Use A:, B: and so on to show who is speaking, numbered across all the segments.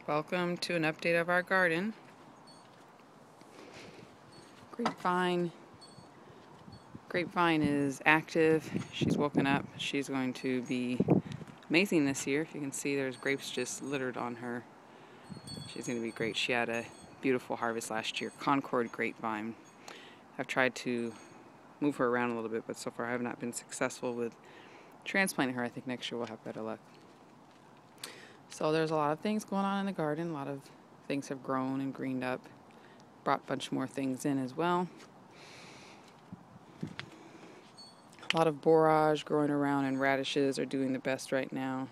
A: Welcome to an update of our garden. Grapevine is active. She's woken up. She's going to be amazing this year. If you can see, there's grapes just littered on her. She's going to be great. She had a beautiful harvest last year. Concord grapevine. I've tried to move her around a little bit, but so far I have not been successful with transplanting her. I think next year we'll have better luck. So there's a lot of things going on in the garden. A lot of things have grown and greened up. Brought a bunch more things in as well. A lot of borage growing around, and radishes are doing the best right now.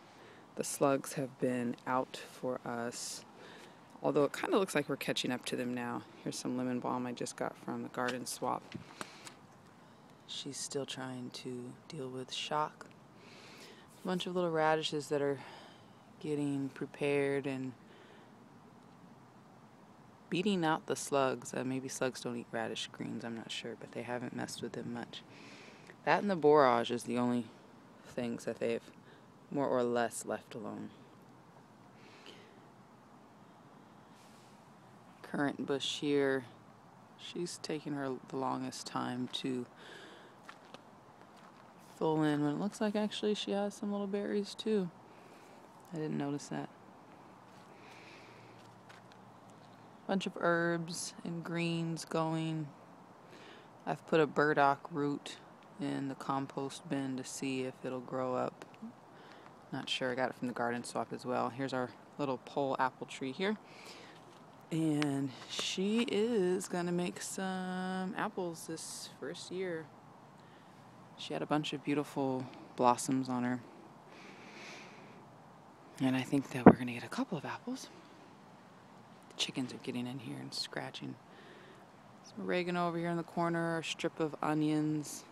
A: The slugs have been out for us, although it kind of looks like we're catching up to them now. Here's some lemon balm I just got from the garden swap. She's still trying to deal with shock. A bunch of little radishes that are getting prepared and beating out the slugs. Maybe slugs don't eat radish greens, I'm not sure, but they haven't messed with them much. That and the borage is the only things that they've more or less left alone. Currant bush here, she's taking her the longest time to fill in, when it looks like actually she has some little berries too. I didn't notice that. Bunch of herbs and greens going. I've put a burdock root in the compost bin to see if it'll grow up. Not sure. I got it from the garden swap as well. Here's our little pole apple tree here. And she is going to make some apples this first year. She had a bunch of beautiful blossoms on her. And I think that we're going to get a couple of apples. The chickens are getting in here and scratching. Some oregano over here in the corner, a strip of onions.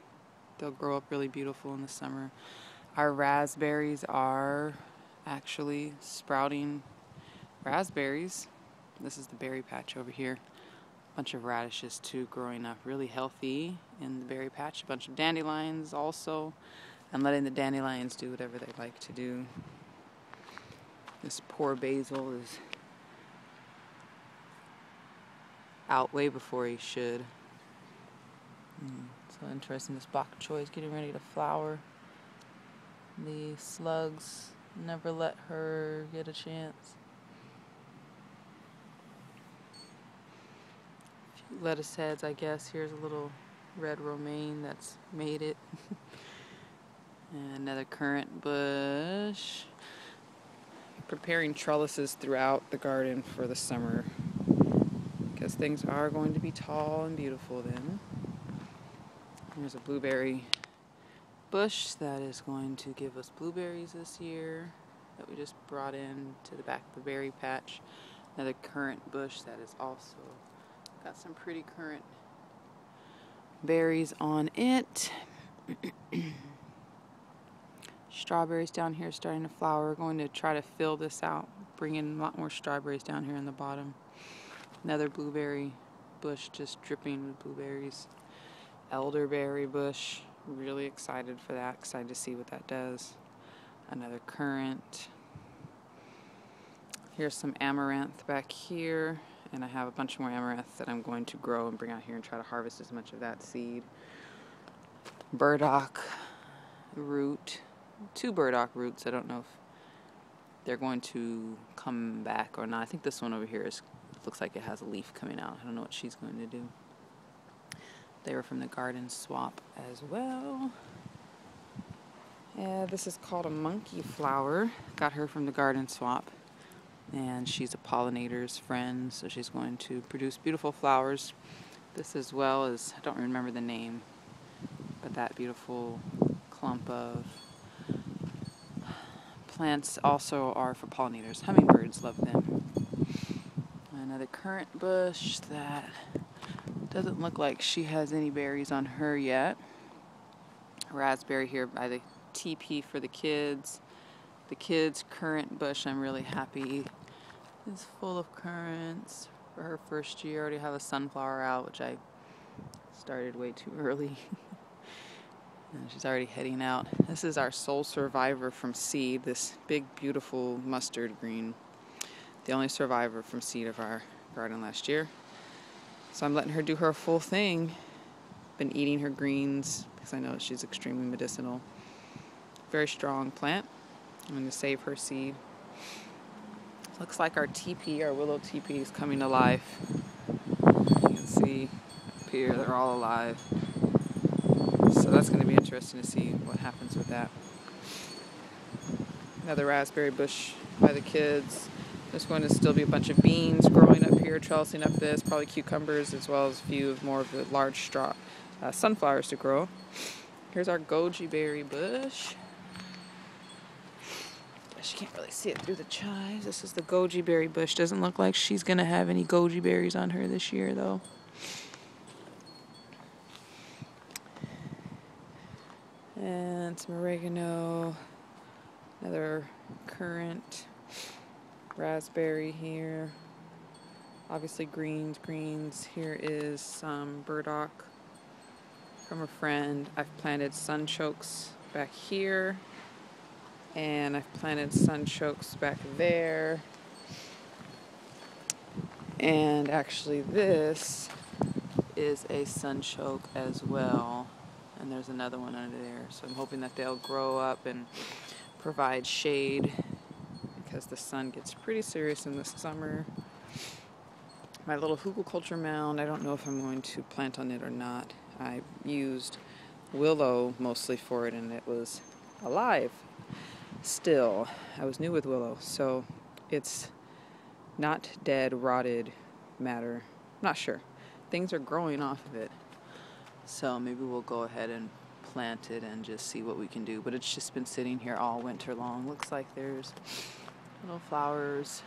A: They'll grow up really beautiful in the summer. Our raspberries are actually sprouting raspberries. This is the berry patch over here. A bunch of radishes too growing up really healthy in the berry patch. A bunch of dandelions also. And letting the dandelions do whatever they like to do. This poor basil is out way before he should. So interesting, this bok choy is getting ready to flower. The slugs never let her get a chance. A few lettuce heads, I guess. Here's a little red romaine that's made it. And another currant bush. Preparing trellises throughout the garden for the summer, because things are going to be tall and beautiful then. There's a blueberry bush that is going to give us blueberries this year that we just brought in to the back of the berry patch. Another currant bush that is also got some pretty currant berries on it. Strawberries down here starting to flower. We're going to try to fill this out, bring in a lot more strawberries down here in the bottom. Another blueberry bush just dripping with blueberries. Elderberry bush, really excited for that, excited to see what that does. Another currant. Here's some amaranth back here, and I have a bunch more amaranth that I'm going to grow and bring out here and try to harvest as much of that seed. Burdock root. 2 burdock roots. I don't know if they're going to come back or not. I think this one over here looks like it has a leaf coming out. I don't know what she's going to do. They were from the garden swap as well. Yeah, this is called a monkey flower. Got her from the garden swap. And she's a pollinator's friend, so she's going to produce beautiful flowers. This as well as, I don't remember the name, but that beautiful clump of plants also are for pollinators. Hummingbirds love them. Another currant bush that doesn't look like she has any berries on her yet. Raspberry here by the TP for the kids. The kids' currant bush, I'm really happy, is full of currants for her first year. I already have a sunflower out, which I started way too early. And she's already heading out. This is our Soul Survivor from seed, this big, beautiful mustard green. the only survivor from seed of our garden last year. So I'm letting her do her full thing. Been eating her greens because I know she's extremely medicinal. Very strong plant. I'm going to save her seed. Looks like our teepee, our willow teepee, is coming to life. You can see up here, they're all alive. So that's going to be interesting to see what happens with that. Another raspberry bush by the kids. There's going to still be a bunch of beans growing up here, trellising up this, probably cucumbers, as well as a few of more of the large sunflowers to grow. Here's our goji berry bush. Guess you can't really see it through the chives. This is the goji berry bush. Doesn't look like she's going to have any goji berries on her this year, though. And some oregano. Another currant. Raspberry here. Obviously greens. Here is some burdock from a friend. I've planted sunchokes back here. And I've planted sunchokes back there. And actually this is a sunchoke as well. And there's another one under there. So I'm hoping that they'll grow up and provide shade because the sun gets pretty serious in the summer. My little hugelkultur mound, I don't know if I'm going to plant on it or not. I used willow mostly for it and it was alive still. I was new with willow, so it's not dead, rotted matter. I'm not sure. Things are growing off of it. So maybe we'll go ahead and plant it and just see what we can do. But it's just been sitting here all winter long. Looks like there's little flowers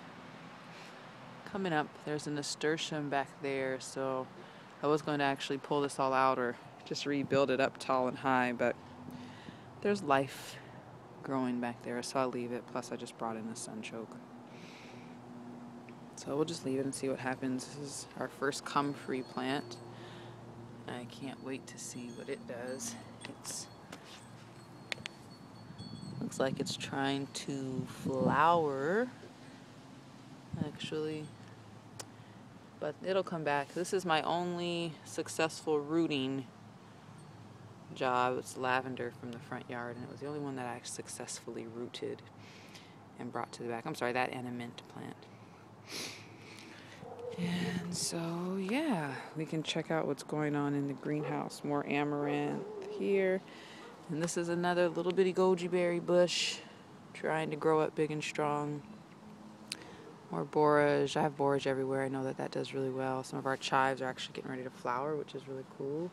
A: coming up. There's a nasturtium back there, so I was going to actually pull this all out or just rebuild it up tall and high, but there's life growing back there, so I'll leave it. Plus I just brought in a sunchoke. So we'll just leave it and see what happens. This is our first comfrey plant. I can't wait to see what it does. Looks like it's trying to flower, actually, but it'll come back. This is my only successful rooting job. It's lavender from the front yard, and it was the only one that I successfully rooted and brought to the back. I'm sorry, that and a mint plant. And so, yeah, we can check out what's going on in the greenhouse. More amaranth here. And this is another little bitty goji berry bush trying to grow up big and strong. More borage. I have borage everywhere. I know that that does really well. Some of our chives are actually getting ready to flower, which is really cool.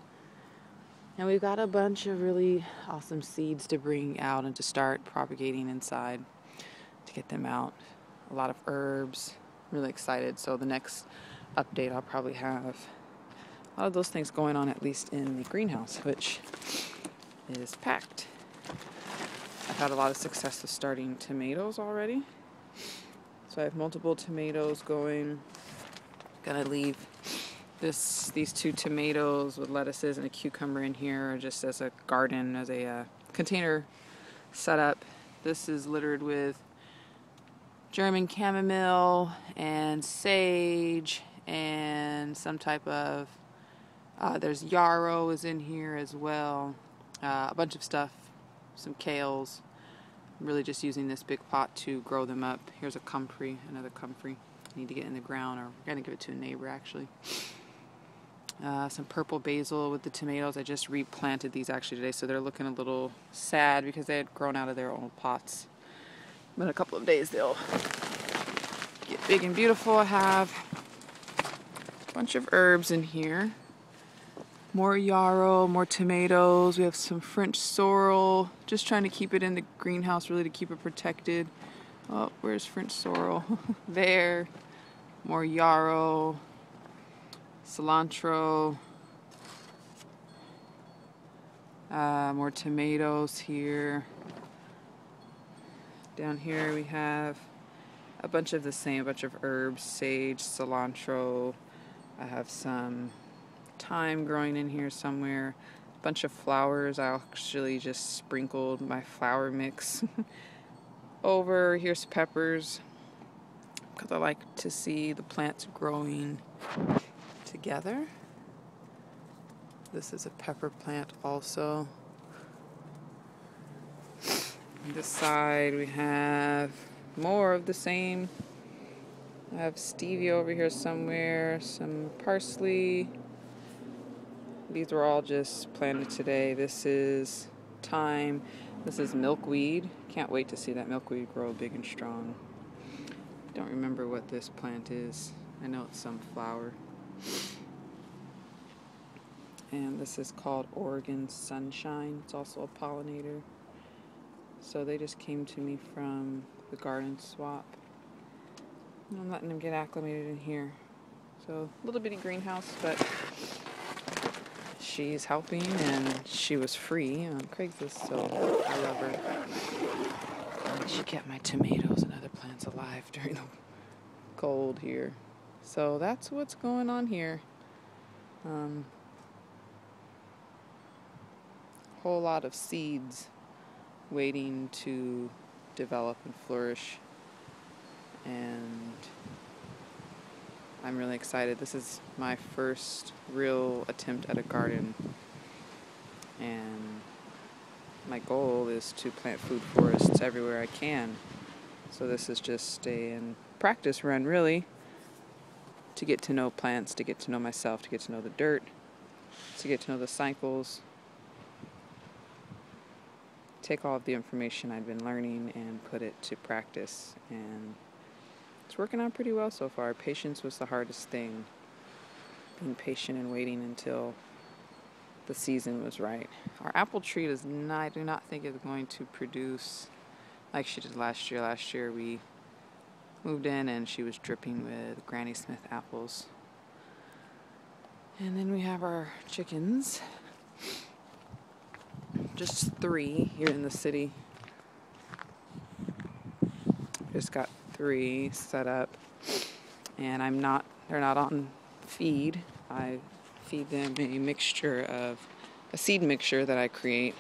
A: And we've got a bunch of really awesome seeds to bring out and to start propagating inside to get them out. A lot of herbs. Really excited. So the next update I'll probably have a lot of those things going on, at least in the greenhouse, which is packed. I've had a lot of success with starting tomatoes already. So I have multiple tomatoes going. Gonna leave these two tomatoes with lettuces and a cucumber in here just as a garden, as a container setup. This is littered with German chamomile and sage and some type of, there's yarrow is in here as well. A bunch of stuff, some kales. I'm really just using this big pot to grow them up. Here's a comfrey, another comfrey. I need to get in the ground, or we're going to give it to a neighbor actually. Some purple basil with the tomatoes. I just replanted these actually today, so they're looking a little sad because they had grown out of their old pots. But in a couple of days they'll get big and beautiful. I have a bunch of herbs in here. More yarrow, more tomatoes. We have some French sorrel. Just trying to keep it in the greenhouse, really, to keep it protected. Oh, where's French sorrel? There. More yarrow. Cilantro. More tomatoes here. Down here we have a bunch of the same, a bunch of herbs, sage, cilantro. I have some thyme growing in here somewhere. A bunch of flowers. I actually just sprinkled my flower mix over. Here's peppers. because I like to see the plants growing together. This is a pepper plant also. On this side we have more of the same. I have stevia over here somewhere, some parsley. These were all just planted today. This is thyme. This is milkweed. Can't wait to see that milkweed grow big and strong. Don't remember what this plant is. I know it's some flower. And this is called Oregon Sunshine. It's also a pollinator. So they just came to me from the garden swap. And I'm letting them get acclimated in here. So a little bitty greenhouse, but she's helping, and she was free on Craigslist, so I love her. And she kept my tomatoes and other plants alive during the cold here. So that's what's going on here. Whole lot of seeds waiting to develop and flourish, and I'm really excited. This is my first real attempt at a garden, and my goal is to plant food forests everywhere I can. So this is just a practice run, really, to get to know plants, to get to know myself, to get to know the dirt, to get to know the cycles, take all of the information I've been learning and put it to practice, and it's working out pretty well so far. Patience was the hardest thing. Being patient and waiting until the season was right. Our apple tree I do not think is going to produce like she did last year. Last year we moved in and she was dripping with Granny Smith apples. And then we have our chickens. Just 3 here in the city. Just got 3 set up, and they're not on feed. I feed them a seed mixture that I create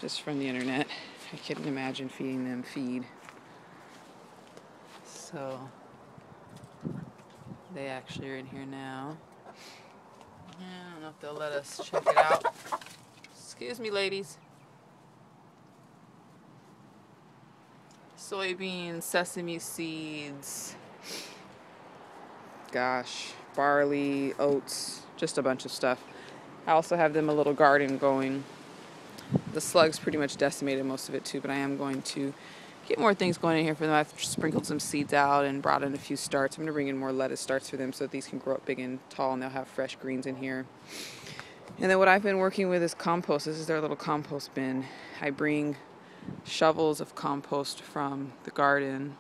A: just from the internet. I couldn't imagine feeding them feed. So they actually are in here now. I don't know if they'll let us check it out. Excuse me, ladies. Soybeans, sesame seeds, barley, oats, just a bunch of stuff. I also have them a little garden going. The slugs pretty much decimated most of it too, but I am going to get more things going in here for them. I've sprinkled some seeds out and brought in a few starts. I'm going to bring in more lettuce starts for them so that these can grow up big and tall, and they'll have fresh greens in here. And then what I've been working with is compost. This is their little compost bin. I bring shovels of compost from the garden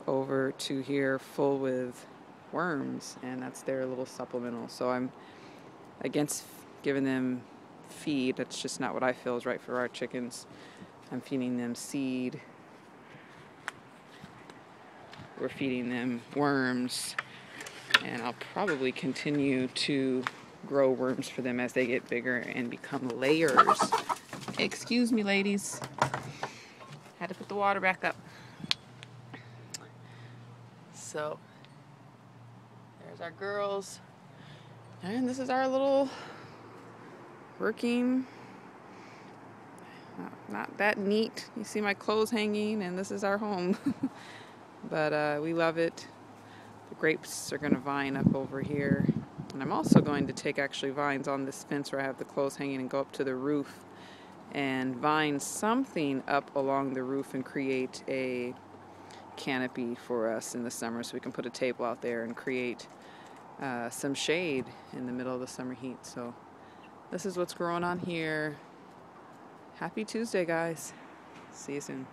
A: over to here full with worms, and that's their little supplemental. So I'm against giving them feed. That's just not what I feel is right for our chickens. I'm feeding them seed. We're feeding them worms, and I'll probably continue to grow worms for them as they get bigger and become layers. Excuse me, ladies. Had to put the water back up. So there's our girls, and this is our little working, not that neat. You see my clothes hanging, and this is our home. But we love it. The grapes are going to vine up over here, and I'm also going to take actually vines on this fence where I have the clothes hanging and go up to the roof and vine something up along the roof and create a canopy for us in the summer, so we can put a table out there and create some shade in the middle of the summer heat. So this is what's growing on here. Happy Tuesday, guys. See you soon.